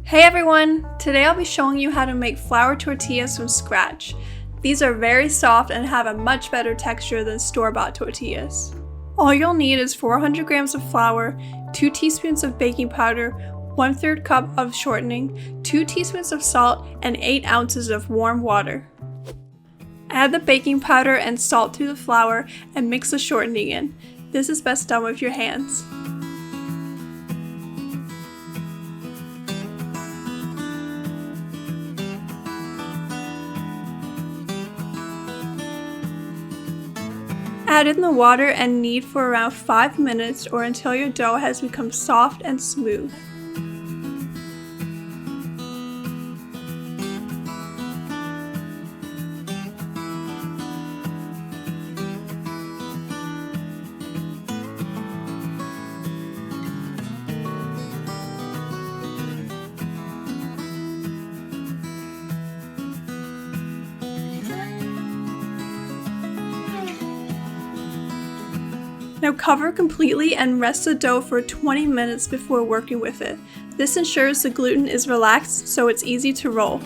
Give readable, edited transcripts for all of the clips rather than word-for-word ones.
Hey everyone! Today I'll be showing you how to make flour tortillas from scratch. These are very soft and have a much better texture than store-bought tortillas. All you'll need is 400 grams of flour, 2 teaspoons of baking powder, 1/3 cup of shortening, 2 teaspoons of salt, and 8 ounces of warm water. Add the baking powder and salt to the flour and mix the shortening in. This is best done with your hands. Add in the water and knead for around 5 minutes or until your dough has become soft and smooth. Now cover completely and rest the dough for 20 minutes before working with it. This ensures the gluten is relaxed so it's easy to roll.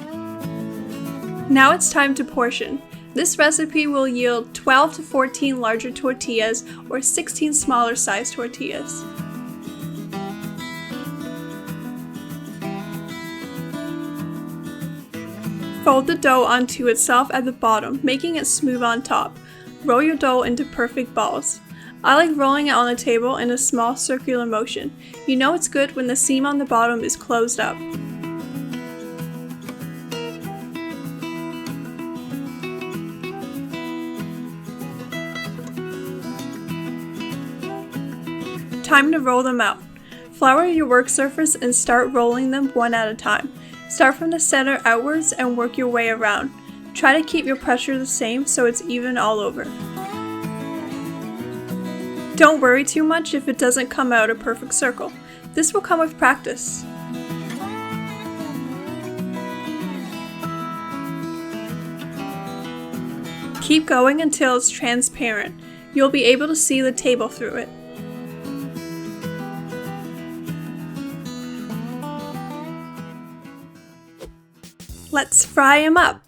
Now it's time to portion. This recipe will yield 12 to 14 larger tortillas or 16 smaller sized tortillas. Fold the dough onto itself at the bottom, making it smooth on top. Roll your dough into perfect balls. I like rolling it on the table in a small circular motion. You know it's good when the seam on the bottom is closed up. Time to roll them out. Flour your work surface and start rolling them one at a time. Start from the center outwards and work your way around. Try to keep your pressure the same so it's even all over. Don't worry too much if it doesn't come out a perfect circle. This will come with practice. Keep going until it's transparent. You'll be able to see the table through it. Let's fry them up.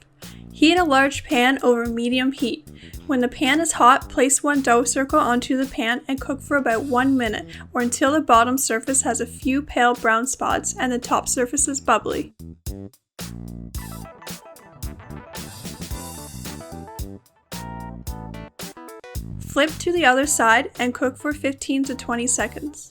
Heat a large pan over medium heat. When the pan is hot, place one dough circle onto the pan and cook for about 1 minute or until the bottom surface has a few pale brown spots and the top surface is bubbly. Flip to the other side and cook for 15 to 20 seconds.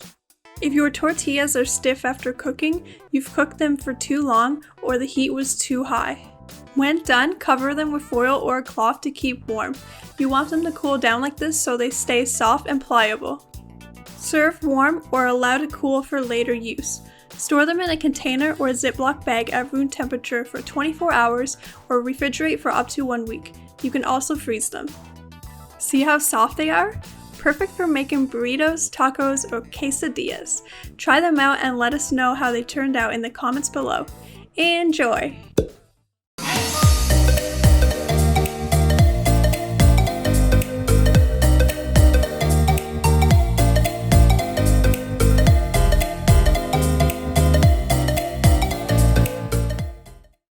If your tortillas are stiff after cooking, you've cooked them for too long or the heat was too high. When done, cover them with foil or a cloth to keep warm. You want them to cool down like this so they stay soft and pliable. Serve warm or allow to cool for later use. Store them in a container or a Ziploc bag at room temperature for 24 hours or refrigerate for up to 1 week. You can also freeze them. See how soft they are? Perfect for making burritos, tacos, or quesadillas. Try them out and let us know how they turned out in the comments below. Enjoy!